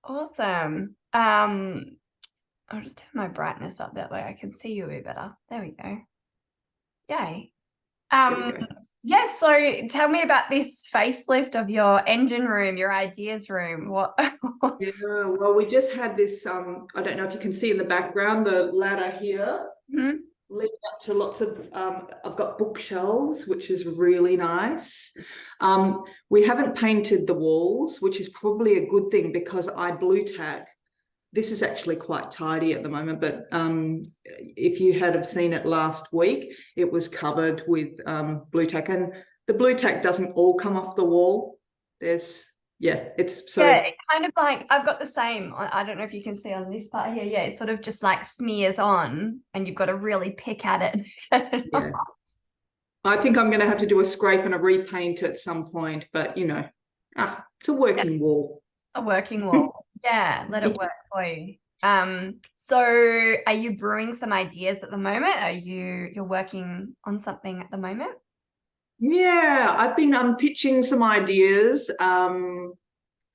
Awesome. I'll just turn my brightness up that way I can see you a bit better. There we go. Yay. There we go. Yes, so tell me about this facelift of your engine room, your ideas room. What? Yeah, well, we just had this, I don't know if you can see in the background, the ladder here, Mhm. leading up to lots of, I've got bookshelves, which is really nice. We haven't painted the walls, which is probably a good thing because I blue tack. This is actually quite tidy at the moment, but if you had have seen it last week, it was covered with blue tack, and the blue tack doesn't all come off the wall. It's so. Yeah, it kind of like, I've got the same. I don't know if you can see on this part here. Yeah, it sort of just like smears on and you've got to really pick at it. Yeah. I think I'm going to have to do a scrape and a repaint at some point, but it's a working wall. A working wall. Yeah, let it work for you. So are you brewing some ideas at the moment? You're working on something at the moment? Yeah, I've been pitching some ideas to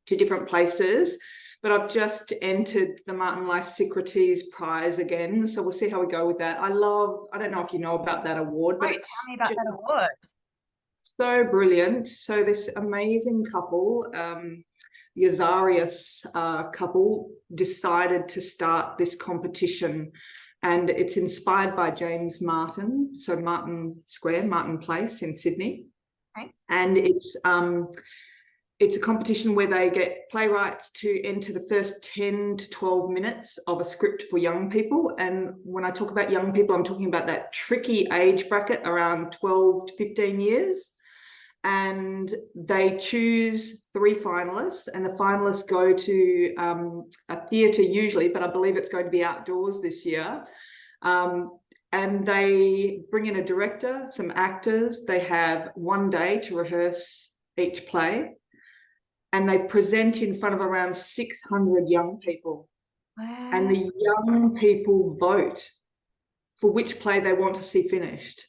different places, but I've just entered the Martin Lysikrates Prize again, so we'll see how we go with that. I don't know if you know about that award, but it's tell me about that award. so brilliant. So this amazing couple, the Azarius couple, decided to start this competition, and it's inspired by James Martin, so Martin Square, Martin Place in Sydney. Right. And it's a competition where they get playwrights to enter the first 10 to 12 minutes of a script for young people. And when I talk about young people, I'm talking about that tricky age bracket around 12 to 15 years. And they choose 3 finalists, and the finalists go to a theatre usually, but I believe it's going to be outdoors this year. And they bring in a director, some actors. They have 1 day to rehearse each play, and they present in front of around 600 young people. Wow. And the young people vote for which play they want to see finished.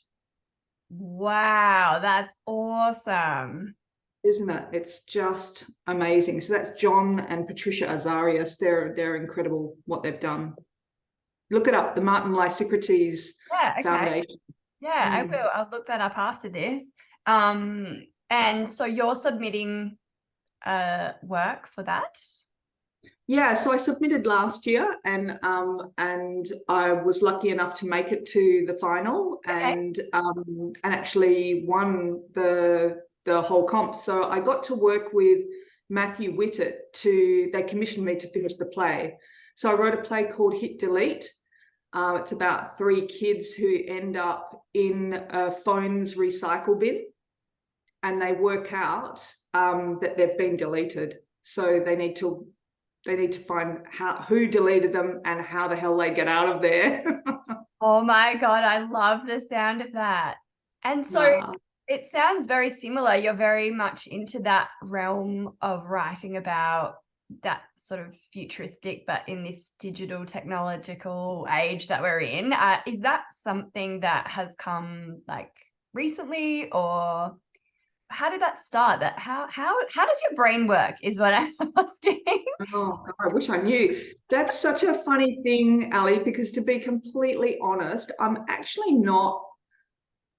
Wow, that's awesome. Isn't it? It's just amazing. So that's John and Patricia Azarias. They're incredible what they've done. Look it up, the Martin Lysikrates Foundation. Yeah, I will. I'll look that up after this. And so you're submitting work for that? Yeah, so I submitted last year, and I was lucky enough to make it to the final, and actually won the whole comp. So I got to work with Matthew Whitted they commissioned me to finish the play. So I wrote a play called Hit Delete. It's about 3 kids who end up in a phone's recycle bin, and they work out that they've been deleted. So they need to find who deleted them and how the hell they get out of there. Oh my God, I love the sound of that. And so it sounds very similar. You're very much into that realm of writing about that sort of futuristic, but in this digital technological age that we're in. Is that something that has come like recently, or how did that start? How does your brain work is what I'm asking. Oh, I wish I knew. That's such a funny thing, Ali, because to be completely honest, I'm actually not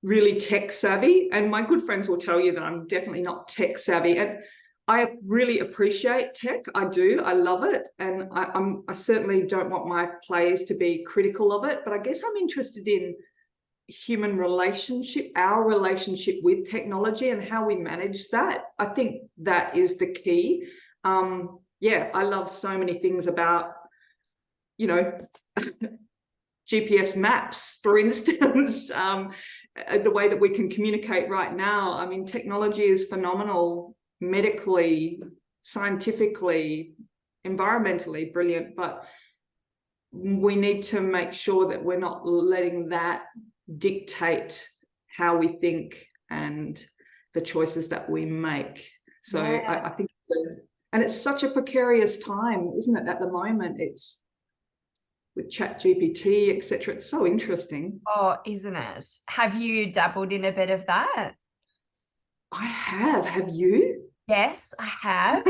really tech savvy, and my good friends will tell you that I'm definitely not tech savvy. And I really appreciate tech. I do. I love it. And I certainly don't want my plays to be critical of it, but I guess I'm interested in human relationship, our relationship with technology and how we manage that. I think that is the key. I love so many things about, GPS maps, for instance, the way that we can communicate right now. I mean, technology is phenomenal, medically, scientifically, environmentally brilliant, but we need to make sure that we're not letting that dictate how we think and the choices that we make. So I think, and it's such a precarious time, isn't it, at the moment? It's with ChatGPT, etc. It's so interesting. Oh, isn't it? Have you dabbled in a bit of that? I have. Have you? Yes, I have.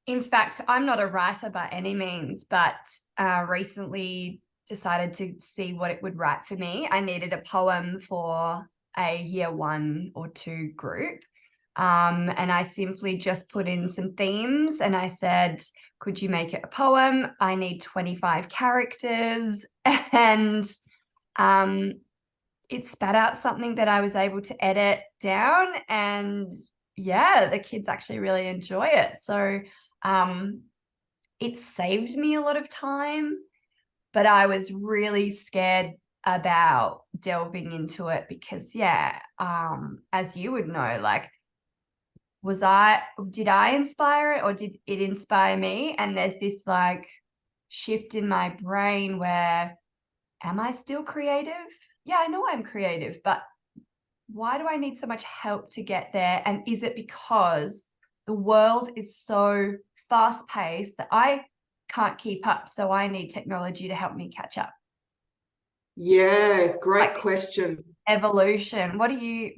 In fact, I'm not a writer by any means, but recently decided to see what it would write for me. I needed a poem for a year 1 or 2 group. And I simply just put in some themes and I said, could you make it a poem? I need 25 characters. And it spat out something that I was able to edit down. And yeah, the kids actually really enjoy it. So it saved me a lot of time, but I was really scared about delving into it because, yeah, as you would know, like, did I inspire it or did it inspire me? And there's this like shift in my brain where, am I still creative? Yeah, I know I'm creative, but why do I need so much help to get there? And is it because the world is so fast paced that I can't keep up? So I need technology to help me catch up. Yeah, great Like question. evolution. What did you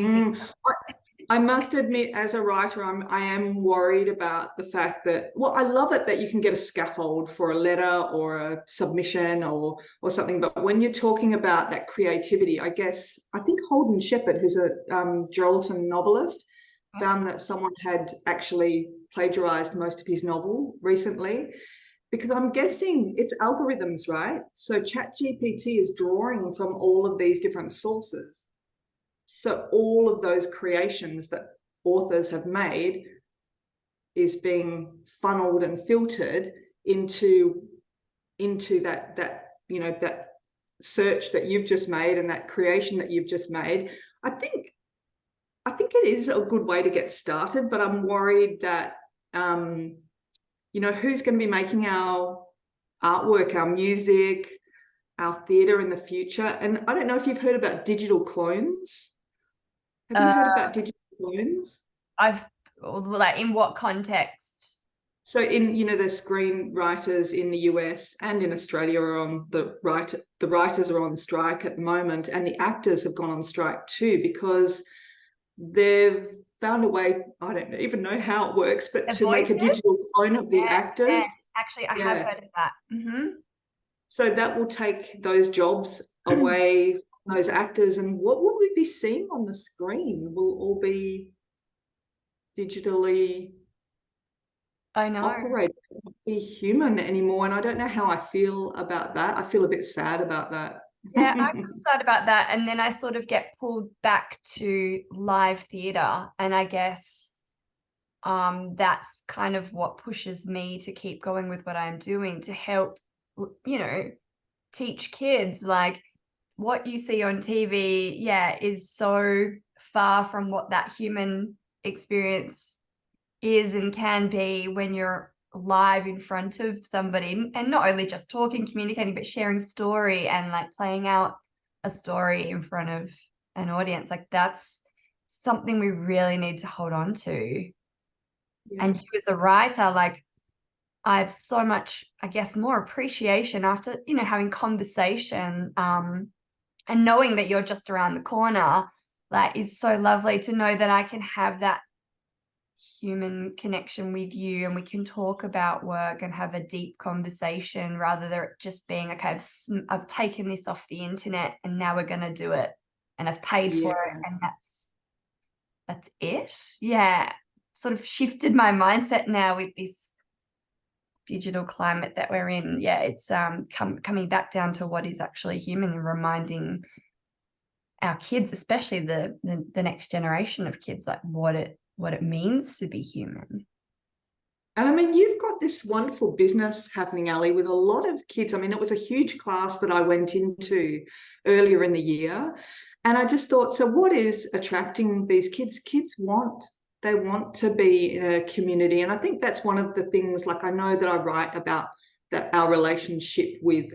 think? I must admit, as a writer, I am worried about the fact that, well, I love it that you can get a scaffold for a letter or a submission or something. But when you're talking about that creativity, I guess, I think Holden Shepherd, who's a Geraldton novelist, found that someone had actually plagiarized most of his novel recently. Because I'm guessing it's algorithms, right? So ChatGPT is drawing from all of these different sources. So all of those creations that authors have made is being funneled and filtered into that that search that you've just made and that creation that you've just made. I think it is a good way to get started, but I'm worried that who's going to be making our artwork, our music, our theatre in the future. And I don't know if you've heard about digital clones. Have you heard about digital clones? Like, in what context? So the screenwriters in the US and in Australia are on the writers are on strike at the moment, and the actors have gone on strike too because they've found a way, I don't even know how it works, but to make a digital clone of the actors. Yes. Actually, I have heard of that. Mm-hmm. So that will take those jobs away from those actors. And what will we be seeing on the screen? Will all be digitally operated. It won't be human anymore. And I don't know how I feel about that. I feel a bit sad about that. Yeah, I feel sad about that. And then I sort of get pulled back to live theatre. And I guess that's kind of what pushes me to keep going with what I'm doing, to help, teach kids. Like, what you see on TV, yeah, is so far from what that human experience is and can be when you're live in front of somebody, and not only just talking, communicating, but sharing story and like playing out a story in front of an audience. Like, that's something we really need to hold on to. Yeah. And you as a writer, like, I have so much, I guess, more appreciation after, having conversation, and knowing that you're just around the corner. Like, is so lovely to know that I can have that human connection with you and we can talk about work and have a deep conversation rather than it just being, okay, I've taken this off the internet and now we're going to do it and I've paid for it and that's it. Yeah. Sort of shifted my mindset now with this digital climate that we're in. Yeah, it's coming back down to what is actually human and reminding our kids, especially the next generation of kids, like what it means to be human. And I mean, you've got this wonderful business happening, Ali, with a lot of kids. I mean, it was a huge class that I went into earlier in the year. And I just thought, so what is attracting these kids? They want to be in a community. And I think that's one of the things, like, I know that I write about that our relationship with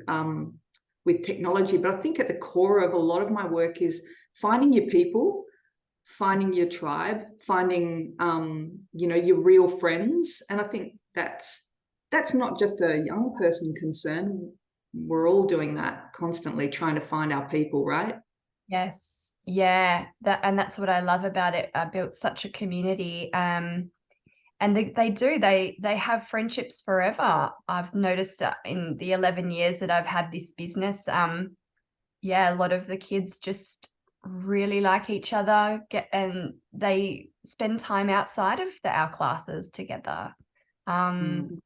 technology, but I think at the core of a lot of my work is finding your people, finding your tribe, finding your real friends. And I think that's not just a young person concern. We're all doing that constantly, trying to find our people, right? Yes. Yeah. That's what I love about it. I built such a community. And and they have friendships forever. I've noticed in the 11 years that I've had this business, yeah, a lot of the kids just really like each other, and they spend time outside of our classes together. And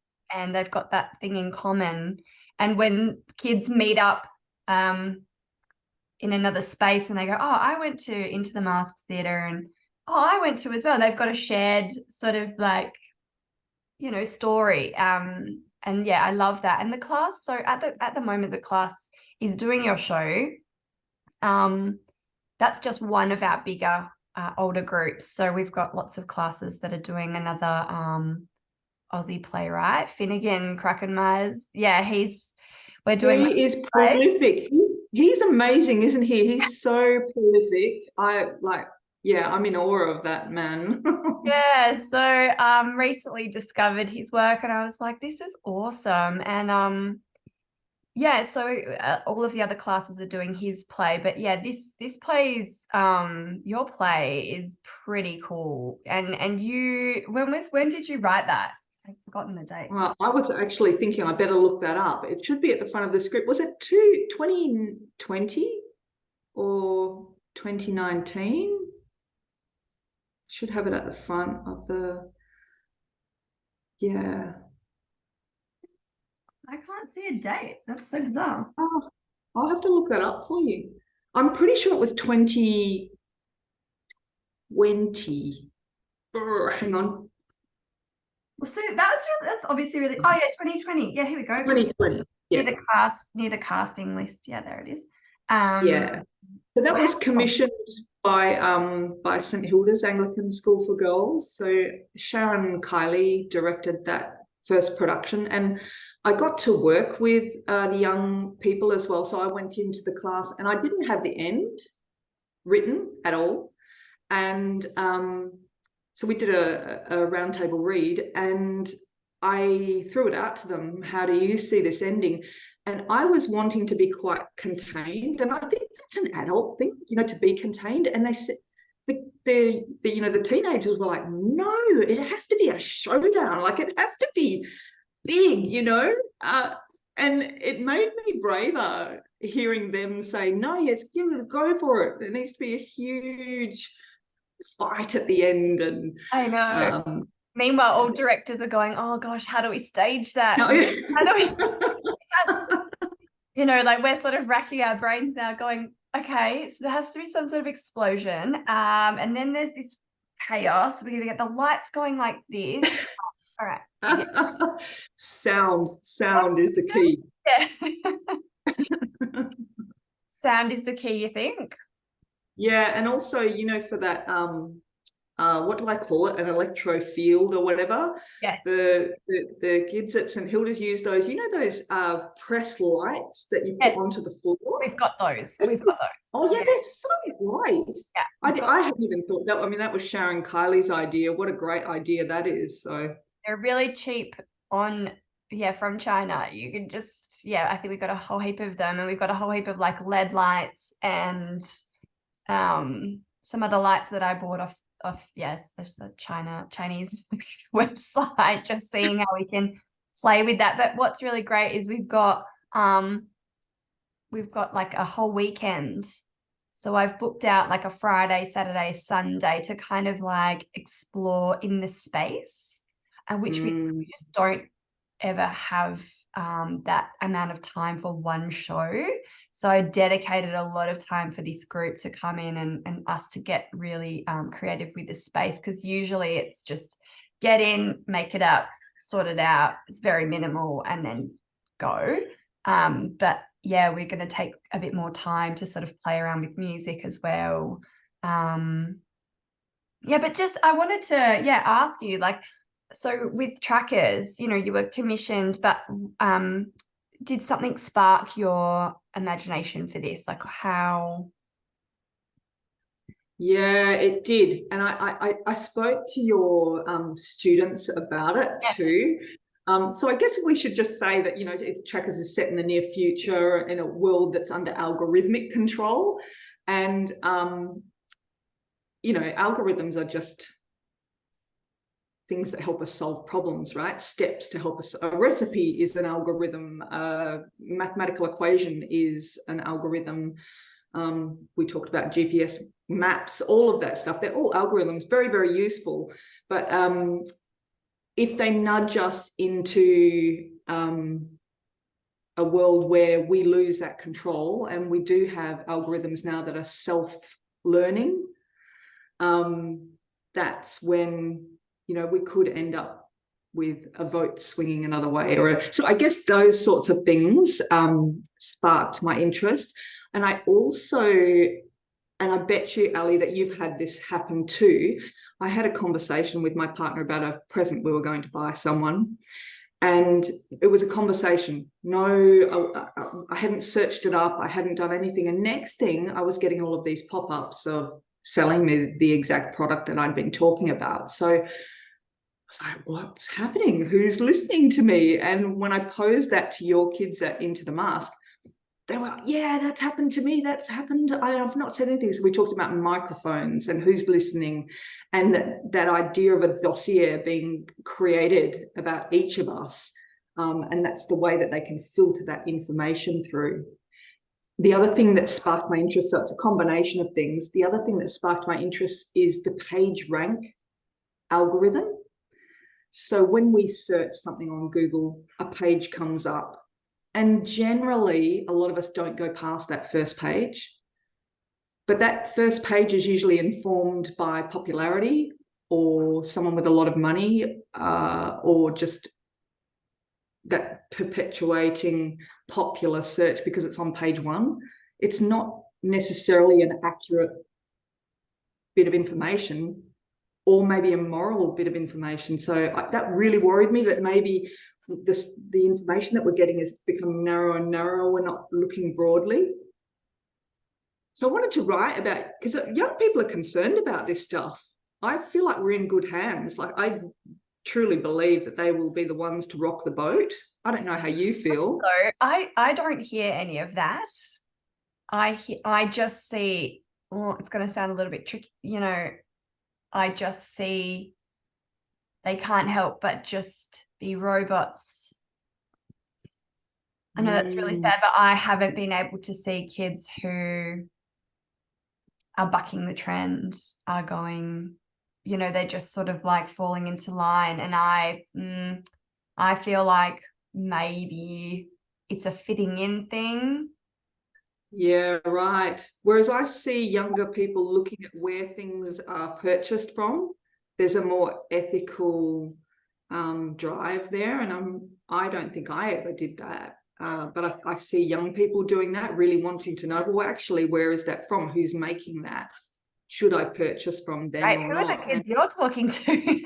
they've got that thing in common. And when kids meet up in another space and they go, oh, I went to Into the Masks Theatre, and oh, I went to as well. They've got a shared sort of like, you know, story. And yeah, I love that. And the class, so at the moment, the class is doing your show. That's just one of our bigger older groups. So we've got lots of classes that are doing another Aussie playwright, Finnegan Krakenmeyers. Yeah, we're doing. He is prolific. He's amazing, isn't he? He's so prolific. I'm in awe of that man. Yeah, so recently discovered his work, and I was like, this is awesome. And yeah, so all of the other classes are doing his play, but yeah, this plays your play is pretty cool. And you, when did you write that? I've forgotten the date. Well, I was actually thinking I better look that up. It should be at the front of the script. Was it 2020 or 2019? Should have it at the front of the, yeah. I can't see a date. That's so bizarre. Oh, I'll have to look that up for you. I'm pretty sure it was 2020. Hang on. Well, so that's obviously really. Oh yeah, 2020. Yeah, here we go. 2020. Yeah. Near the casting list. Yeah, there it is. Yeah. So that was commissioned by St Hilda's Anglican School for Girls. So Sharon Kiley directed that first production, and I got to work with the young people as well. So I went into the class, and I didn't have the end written at all, and so we did a roundtable read, and I threw it out to them. How do you see this ending? And I was wanting to be quite contained, and I think that's an adult thing, you know, to be contained. And they said, the teenagers were like, no, it has to be a showdown, like it has to be big, you know. And it made me braver hearing them say, no, yes, you go for it. There needs to be a huge fight at the end. And I know. Meanwhile, all directors are going, oh gosh, how do we stage that? No. How do we, you know, like we're sort of racking our brains now going, okay, so there has to be some sort of explosion. And then there's this chaos. We're going to get the lights going like this. All right. Yeah. Sound is the key. Yeah. Sound is the key, you think? Yeah, and also, you know, for that what do I call it? An electro field or whatever. Yes. The kids at St Hilda's use those, you know, those press lights that you put onto the floor. We've got those. Oh yeah, they're so bright. Yeah. I hadn't even thought that. I mean, that was Sharon Kiley's idea. What a great idea that is. So they're really cheap from China. You can just, I think we've got a whole heap of them, and we've got a whole heap of like LED lights and some other lights that I bought off there's a Chinese website, just seeing how we can play with that. But what's really great is we've got like a whole weekend. So I've booked out like a Friday, Saturday, Sunday to kind of like explore in the space, and which we just don't ever have that amount of time for one show. So I dedicated a lot of time for this group to come in and us to get really creative with the space, because usually it's just get in, make it up, sort it out. It's very minimal and then go. But yeah, we're going to take a bit more time to sort of play around with music as well. But just I wanted to ask you, like, so with Trackers, you know, you were commissioned, but did something spark your imagination for this? Like how? Yeah, it did. And I spoke to your students about it too. So I guess we should just say that, you know, Trackers is set in the near future in a world that's under algorithmic control. And, you know, algorithms are just things that help us solve problems, right? Steps to help us. A recipe is an algorithm. A mathematical equation is an algorithm. We talked about GPS maps, all of that stuff. They're all algorithms, very, very useful. But if they nudge us into a world where we lose that control, and we do have algorithms now that are self-learning, that's when, you know, we could end up with a vote swinging another way. So I guess those sorts of things sparked my interest. And I also, and I bet you, Ali, that you've had this happen too. I had a conversation with my partner about a present we were going to buy someone. And it was a conversation. No, I hadn't searched it up. I hadn't done anything. And next thing, I was getting all of these pop-ups of selling me the exact product that I'd been talking about. So I was like, what's happening? Who's listening to me? And when I posed that to your kids at Into the Mask, they were, yeah, that's happened to me. That's happened. I've not said anything. So we talked about microphones and who's listening, and that idea of a dossier being created about each of us. And that's the way that they can filter that information through. The other thing that sparked my interest, so it's a combination of things. The other thing that sparked my interest is the page rank algorithm. So when we search something on Google, a page comes up. And generally, a lot of us don't go past that first page. But that first page is usually informed by popularity, or someone with a lot of money, or just that perpetuating popular search because it's on page one. It's not necessarily an accurate bit of information, or maybe a moral bit of information. So that really worried me, that maybe the information that we're getting is becoming narrower and narrower. We're not looking broadly. So I wanted to write about, because young people are concerned about this stuff. I feel like we're in good hands. Like, I truly believe that they will be the ones to rock the boat. I don't know how you feel. So I don't hear any of that. I just see, well, it's going to sound a little bit tricky, you know, I just see they can't help but just be robots. I know that's really sad, but I haven't been able to see kids who are bucking the trend, are going, you know, they're just sort of like falling into line. And I feel like maybe it's a fitting in thing. Yeah, right. Whereas I see younger people looking at where things are purchased from. There's a more ethical drive there, and I don't think I ever did that. But I see young people doing that, really wanting to know, well, actually, where is that from? Who's making that? Should I purchase from them or Who are not? the kids you're talking to? You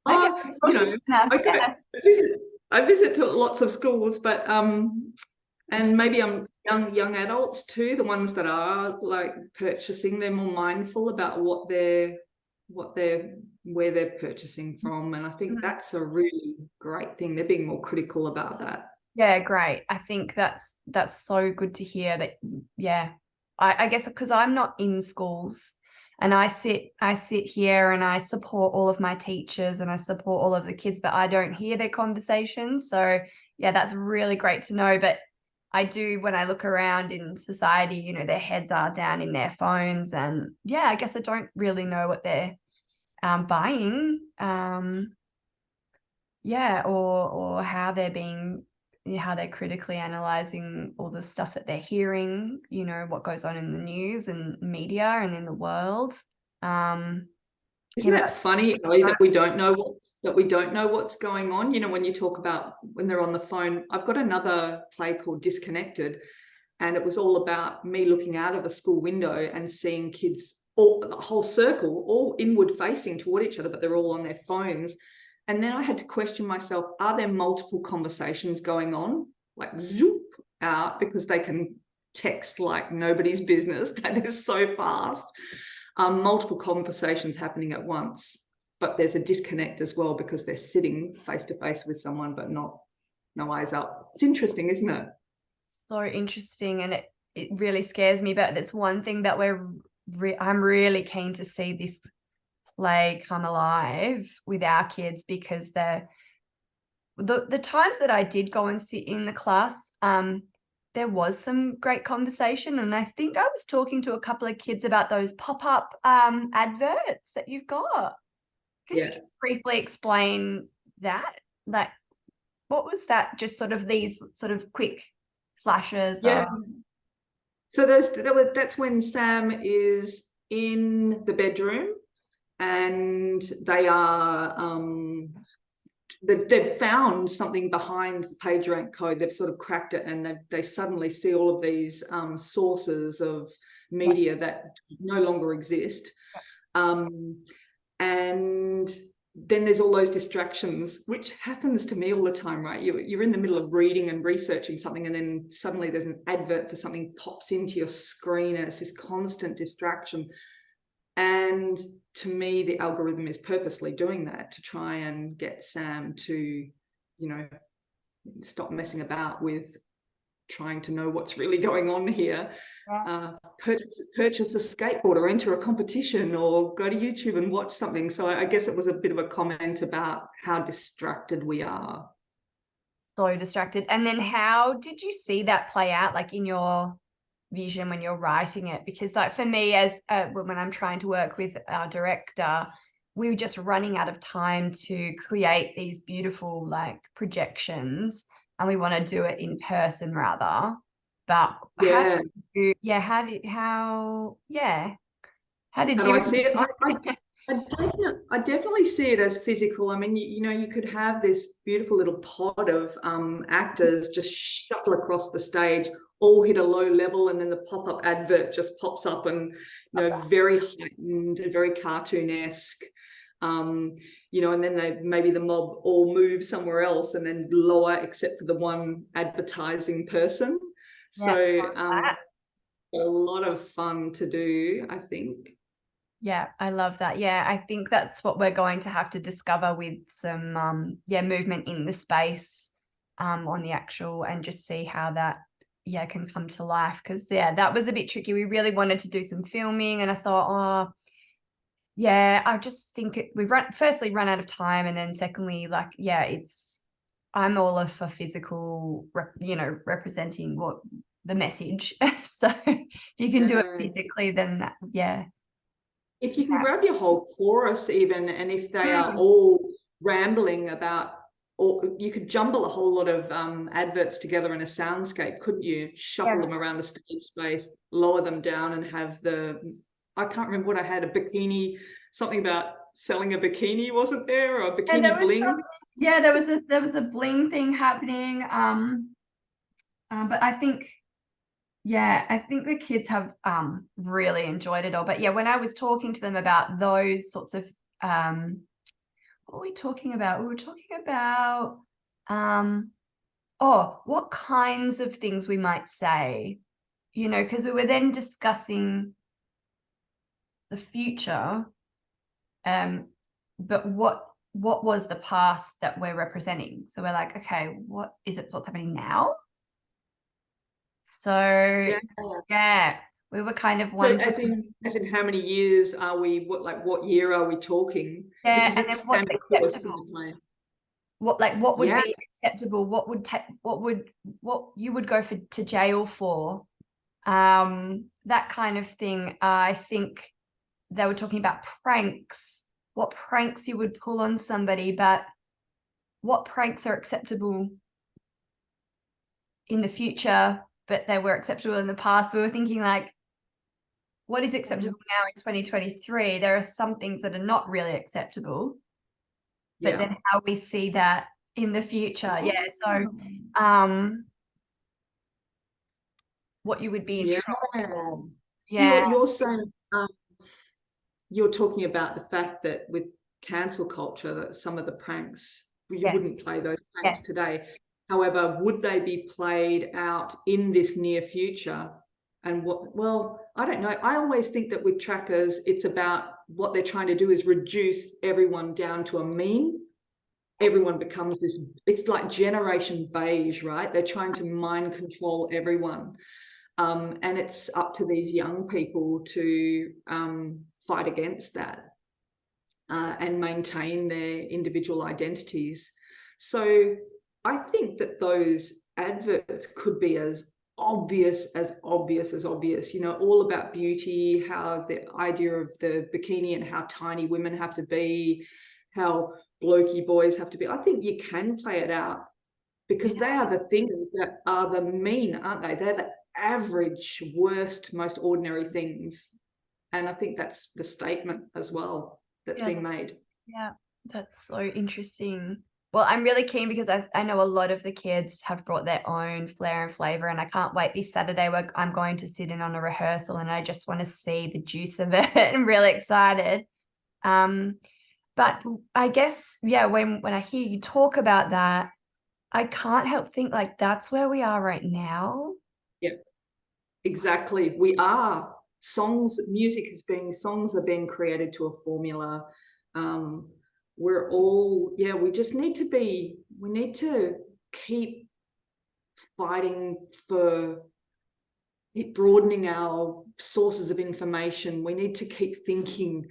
know, okay. I visit to lots of schools, but and maybe I'm young adults too, the ones that are like purchasing. They're more mindful about where they're purchasing from, and I think that's a really great thing. They're being more critical about that. Yeah, great. I think that's so good to hear that. Yeah, I guess because I'm not in schools, and I sit here and I support all of my teachers and I support all of the kids, but I don't hear their conversations. So yeah, that's really great to know. But I do, when I look around in society, you know, their heads are down in their phones, and yeah, I guess I don't really know what they're buying. Yeah, or how they're critically analyzing all the stuff that they're hearing, you know, what goes on in the news and media and in the world. Isn't that funny, Ellie, that we don't know what's going on? You know, when you talk about when they're on the phone, I've got another play called Disconnected, and it was all about me looking out of a school window and seeing kids, the whole circle, all inward facing toward each other, but they're all on their phones. And then I had to question myself, are there multiple conversations going on, like zoop out, because they can text like nobody's business, they're so fast. Multiple conversations happening at once, but there's a disconnect as well because they're sitting face to face with someone, but no eyes up. It's interesting, isn't it? So interesting, and it really scares me, but that's one thing that I'm really keen to see this play come alive with our kids, because the times that I did go and sit in the class, there was some great conversation. And I think I was talking to a couple of kids about those pop-up adverts that you've got. Can you just briefly explain that? Like, what was that? Just sort of these sort of quick flashes. Yeah. So that's when Sam is in the bedroom and they are they've found something behind the PageRank code. They've sort of cracked it, and they suddenly see all of these sources of media that no longer exist. And then there's all those distractions, which happens to me all the time, right? You're in the middle of reading and researching something, and then suddenly there's an advert for something pops into your screen, and it's this constant distraction. And to me, the algorithm is purposely doing that to try and get Sam to, you know, stop messing about with trying to know what's really going on here. Purchase a skateboard or enter a competition or go to YouTube and watch something. So I guess it was a bit of a comment about how distracted we are. So distracted. And then how did you see that play out, like in your vision when you're writing it? Because like for me, as when I'm trying to work with our director, we were just running out of time to create these beautiful like projections, and we want to do it in person rather. But how did you I see it? I definitely see it as physical. I mean, you know, you could have this beautiful little pod of actors just shuffle across the stage, all hit a low level, and then the pop-up advert just pops up, and you know, very heightened and very cartoonesque. You know, and then maybe the mob all move somewhere else and then lower, except for the one advertising person. So a lot of fun to do, I think. Yeah, I love that. Yeah, I think that's what we're going to have to discover with some movement in the space on the actual, and just see how that can come to life. Because that was a bit tricky. We really wanted to do some filming, and I thought, I just think we've firstly run out of time, and then secondly, like, I'm all for physical, representing what the message. So if you can do it physically, then that, if you can grab your whole chorus even, and if they are all rambling about, or you could jumble a whole lot of adverts together in a soundscape, couldn't you? Shuffle them around the stage space, lower them down, and have I can't remember what I had, a bikini, something about selling a bikini, wasn't there? Or a bikini bling? There was a bling thing happening. But I think the kids have really enjoyed it all. But when I was talking to them about those sorts of what were we talking about? We were talking about what kinds of things we might say, you know, because we were then discussing the future, but what was the past that we're representing? So we're like, okay, what's happening now? So we were kind of wondering, as in how many years are we? What year are we talking? Because it's standard course in the play. What would be acceptable? What you would go to jail for? That kind of thing. I think they were talking about pranks. What pranks you would pull on somebody, but what pranks are acceptable in the future, but they were acceptable in the past. We were thinking like, what is acceptable now in 2023? There are some things that are not really acceptable, but then how we see that in the future. So what you would be in trouble for. You're saying, you're talking about the fact that with cancel culture, that some of the pranks, you wouldn't play those pranks today. However, would they be played out in this near future? And I don't know. I always think that with trackers, it's about what they're trying to do is reduce everyone down to a mean. Everyone becomes this, it's like generation beige, right? They're trying to mind control everyone. And it's up to these young people to fight against that. and maintain their individual identities. So I think that those adverts could be as obvious, you know, all about beauty, how the idea of the bikini and how tiny women have to be, how blokey boys have to be. I think you can play it out, because they are the things that are the mean, aren't they? They're the average, worst, most ordinary things. And I think that's the statement as well that's being made. Yeah, that's so interesting. Well, I'm really keen because I know a lot of the kids have brought their own flair and flavor, and I can't wait this Saturday where I'm going to sit in on a rehearsal, and I just want to see the juice of it. I'm really excited. But I guess, yeah, when I hear you talk about that, I can't help think like that's where we are right now. Yeah, exactly. We are. Songs are being created to a formula. We're all, yeah, we need to keep fighting for broadening our sources of information. We need to keep thinking.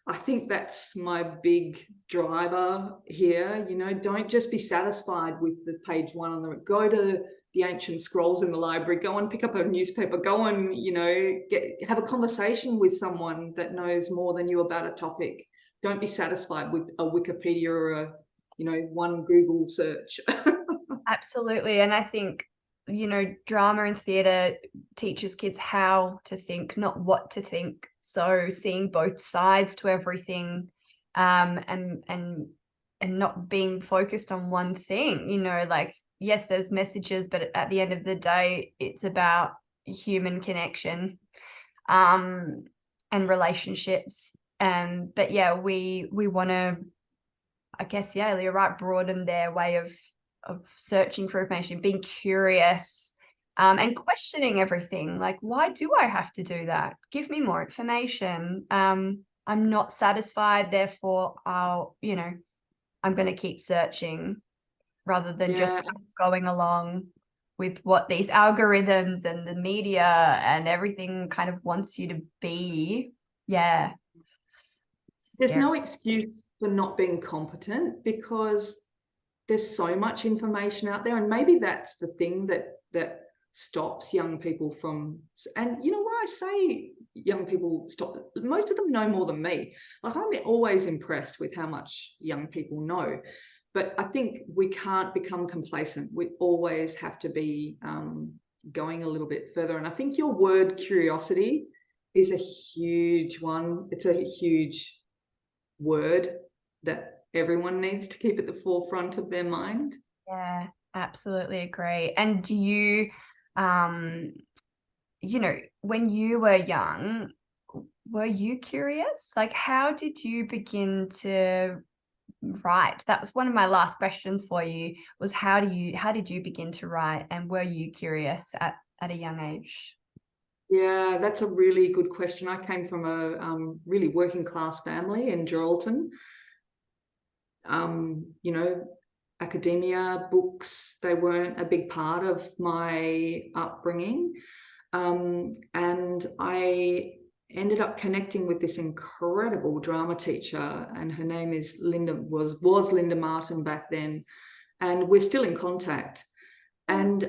I think that's my big driver here. You know, don't just be satisfied with the page one on the, go to the ancient scrolls in the library, go and pick up a newspaper, go and, you know, have a conversation with someone that knows more than you about a topic. Don't be satisfied with a Wikipedia or a, you know, one Google search. Absolutely. And I think, you know, drama and theatre teaches kids how to think, not what to think. So seeing both sides to everything, and not being focused on one thing, you know, like, yes, there's messages, but at the end of the day, it's about human connection, and relationships. But yeah, we want to, I guess, yeah, you're right, broaden their way of searching for information, being curious, and questioning everything. Like, why do I have to do that? Give me more information. I'm not satisfied, therefore you know, I'm going to keep searching rather than just Yeah. kind of going along with what these algorithms and the media and everything kind of wants you to be. Yeah. There's Scary. no excuse for not being competent, because there's so much information out there, and maybe that's the thing that stops young people from. And you know why I say young people stop? Most of them know more than me. Like, I'm always impressed with how much young people know, but I think we can't become complacent. We always have to be going a little bit further. And I think your word curiosity is a huge one. It's a huge word that everyone needs to keep at the forefront of their mind. Yeah, absolutely agree. And do you, you know, when you were young, were you curious? Like, how did you begin to write? That was one of my last questions for you, was how did you begin to write, and were you curious at a young age? Yeah, that's a really good question. I came from a really working class family in Geraldton. You know, academia, books, they weren't a big part of my upbringing. And I ended up connecting with this incredible drama teacher, and her name is was Linda Martin back then, and we're still in contact. And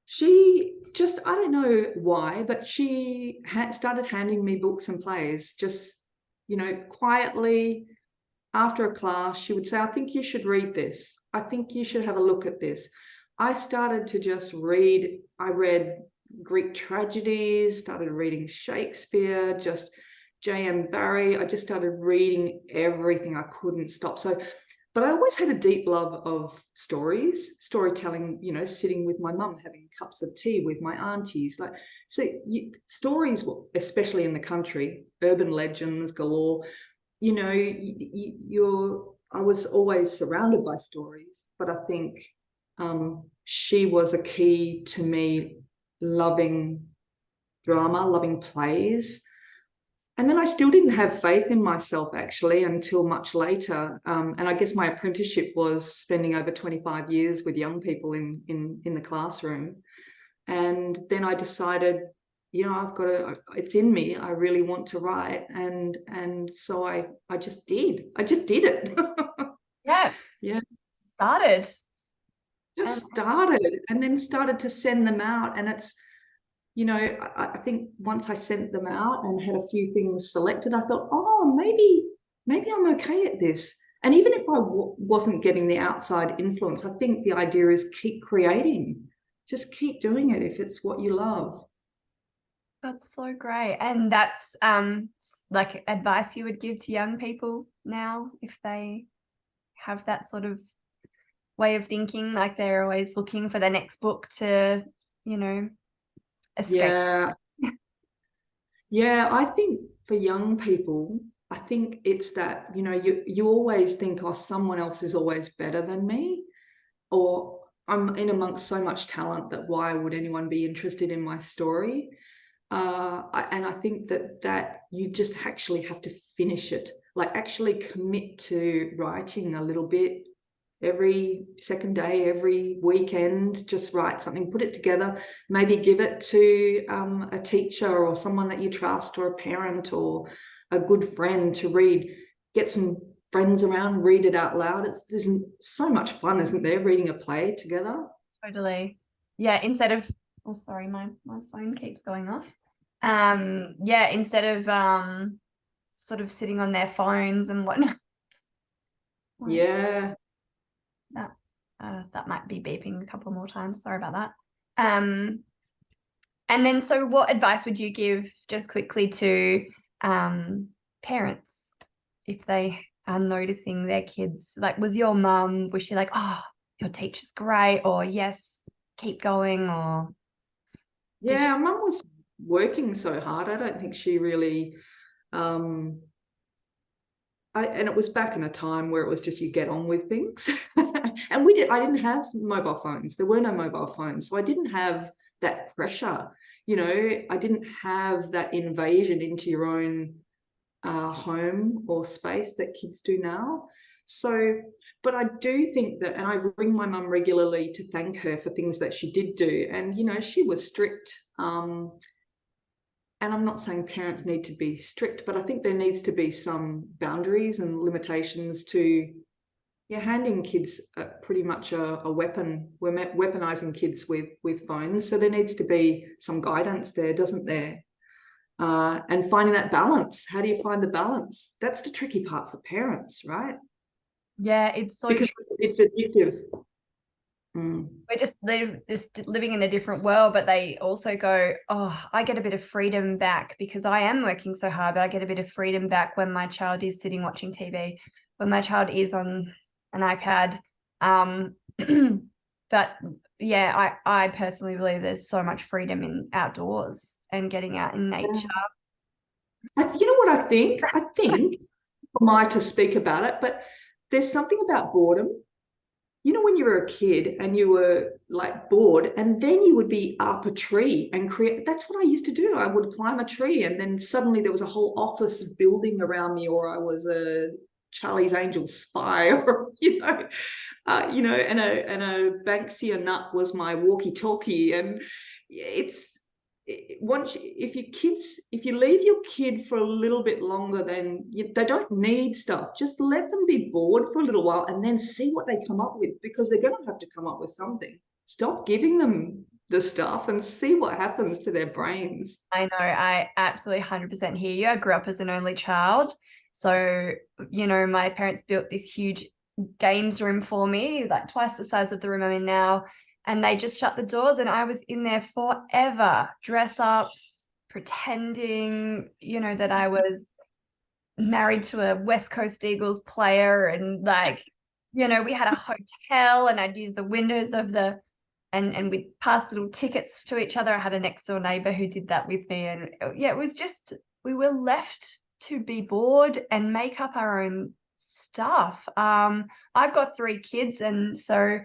she just, I don't know why, but she started handing me books and plays, just, you know, quietly. After a class, she would say, I think you should read this. I think you should have a look at this. I started to just read. I read Greek tragedies, started reading Shakespeare, just J.M. Barrie. I just started reading everything. I couldn't stop. So, but I always had a deep love of storytelling, you know, sitting with my mum, having cups of tea with my aunties. Like, so stories, especially in the country, urban legends galore. You know, I was always surrounded by stories, but I think she was a key to me loving drama, loving plays. And then I still didn't have faith in myself, actually, until much later. And I guess my apprenticeship was spending over 25 years with young people in the classroom. And then I decided, I've got to, it's in me. I really want to write. And so I just did. I just did it. Yeah. Yeah. Started. Just started and then started to send them out. And it's, I think once I sent them out and had a few things selected, I thought, oh, maybe I'm okay at this. And even if I wasn't getting the outside influence, I think the idea is keep creating. Just keep doing it if it's what you love. That's so great. And that's like advice you would give to young people now if they have that sort of way of thinking, like they're always looking for the next book to, escape. Yeah. Yeah, I think for young people, I think it's that, you always think, oh, someone else is always better than me, or I'm in amongst so much talent that why would anyone be interested in my story? And I think that you just actually have to finish it, like actually commit to writing a little bit every second day, every weekend. Just write something, put it together, maybe give it to a teacher or someone that you trust, or a parent or a good friend to read. Get some friends around, read it out loud. There's so much fun, isn't there, reading a play together? Totally. Yeah, instead of, oh sorry, my phone keeps going off. Yeah, instead of sort of sitting on their phones and whatnot. Yeah. That might be beeping a couple more times. Sorry about that. And then, so what advice would you give just quickly to parents if they are noticing their kids? Like, was she like, oh, your teacher's great, or yes, keep going, or Yeah, mum was working so hard. I don't think she really and it was back in a time where it was just you get on with things. And I didn't have mobile phones. There were no mobile phones. So I didn't have that pressure. I didn't have that invasion into your own home or space that kids do now. So, but I do think that, and I ring my mum regularly to thank her for things that she did do. And, she was strict. And I'm not saying parents need to be strict, but I think there needs to be some boundaries and limitations to, handing kids pretty much a weapon. We're weaponizing kids with phones. So there needs to be some guidance there, doesn't there? And finding that balance. How do you find the balance? That's the tricky part for parents, right? yeah, it's so because true. it's addictive. They're just living in a different world, but they also go, oh, I get a bit of freedom back because I am working so hard, but I get a bit of freedom back when my child is sitting watching TV, when my child is on an iPad. But yeah, I personally believe there's so much freedom in outdoors and getting out in nature. You know what I think? I think, am I to speak about it, but there's something about boredom. When you were a kid and you were like bored, and then you would be up a tree and create. That's what I used to do. I would climb a tree, and then suddenly there was a whole office building around me, or I was a Charlie's Angel spy, or and a Banksia nut was my walkie-talkie. And it's if you leave your kid for a little bit longer, then they don't need stuff. Just let them be bored for a little while and then see what they come up with, because they're going to have to come up with something. Stop giving them the stuff and see what happens to their brains. I know, I absolutely 100% hear you. I grew up as an only child. So, my parents built this huge games room for me, like twice the size of the room I'm in now. And they just shut the doors and I was in there forever. Dress ups, pretending, that I was married to a West Coast Eagles player. And we had a hotel and I'd use the windows of and we'd pass little tickets to each other. I had a next door neighbor who did that with me. And yeah, it was just, we were left to be bored and make up our own stuff. I've got 3 kids, and so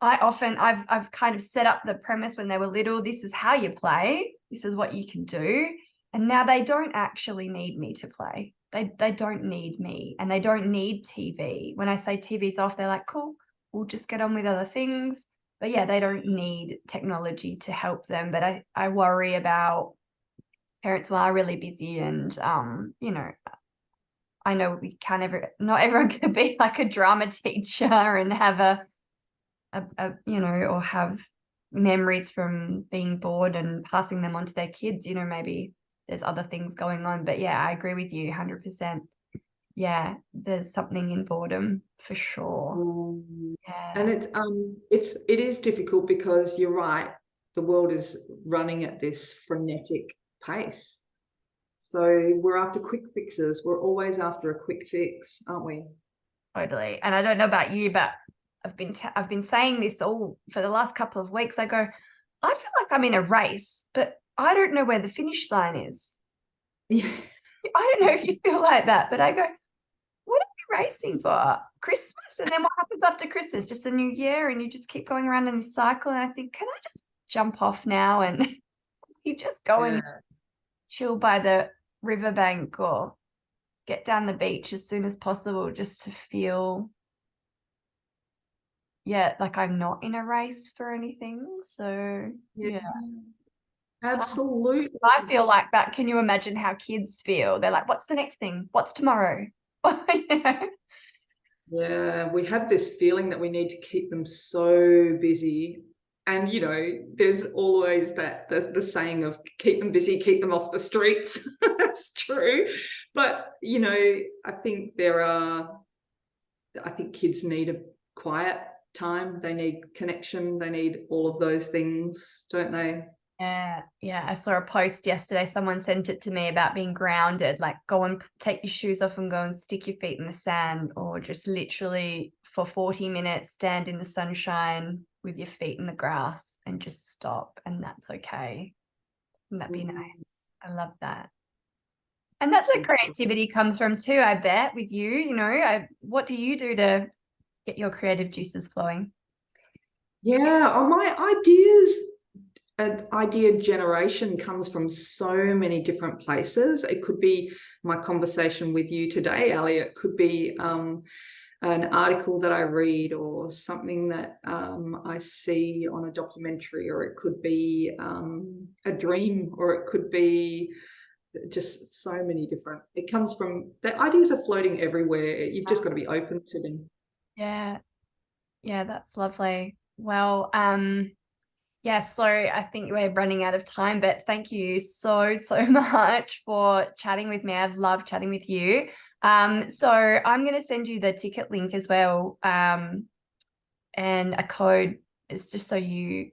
I've kind of set up the premise when they were little. This is how you play. This is what you can do. And now they don't actually need me to play. They don't need me, and they don't need TV. When I say TV's off, they're like, cool, we'll just get on with other things. But yeah, they don't need technology to help them. But I worry about parents who are really busy and, you know, I know we can't not everyone can be like a drama teacher and have you know, or have memories from being bored and passing them on to their kids, you know, maybe there's other things going on. But yeah, I agree with you 100%. Yeah, there's something in boredom for sure. And Yeah. it is difficult because you're right, the world is running at this frenetic pace. So we're after quick fixes. We're always after a quick fix, aren't we? Totally. And I don't know about you, but I've been saying this all for the last couple of weeks. I go, I feel like I'm in a race, but I don't know where the finish line is. Yeah. I don't know if you feel like that, but I go, what are we racing for? Christmas? And then what happens after Christmas? Just a new year, and you just keep going around in this cycle. And I think, can I just jump off now and you just go and chill by the riverbank or get down the beach as soon as possible just to feel, yeah, like I'm not in a race for anything. So yeah. Absolutely. I feel like that. Can you imagine how kids feel? They're like, what's the next thing? What's tomorrow? You know? Yeah, we have this feeling that we need to keep them so busy. And you know, there's always that the saying of keep them busy, keep them off the streets. That's true. But you know, I think kids need a quiet time. They need connection. They need all of those things, don't they? Yeah, yeah. I saw a post yesterday. Someone sent it to me about being grounded, like go and take your shoes off and go and stick your feet in the sand, or just literally for 40 minutes stand in the sunshine with your feet in the grass and just stop. And that's okay. Wouldn't that be nice? I love that. And that's where creativity comes from too, I bet, with you. You know, what do you do to get your creative juices flowing? Yeah, my ideas and idea generation comes from so many different places. It could be my conversation with you today, Ali. It could be an article that I read or something that I see on a documentary, or it could be a dream, or it could be just so many different. It comes from, the ideas are floating everywhere. You've just got to be open to them. Yeah. Yeah, that's lovely. Well, yeah, so I think we're running out of time, but thank you so, so much for chatting with me. I've loved chatting with you. So I'm going to send you the ticket link as well, and a code. It's just so you,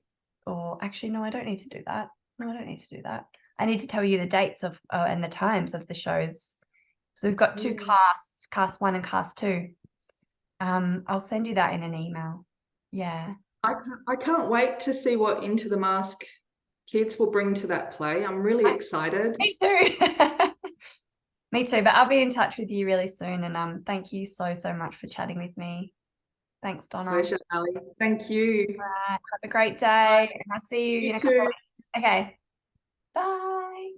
or actually, no, I don't need to do that. No, I don't need to do that. I need to tell you the dates of and the times of the shows. So we've got two casts, cast 1 and cast 2. I'll send you that in an email. Yeah. I can't wait to see what Into the Mask kids will bring to that play. I'm really excited. Me too. Me too, but I'll be in touch with you really soon. And thank you so, so much for chatting with me. Thanks, Donna. Pleasure, Ali. Thank you. All right. Have a great day. And I'll see you in a couple of too. weeks. Okay. Bye.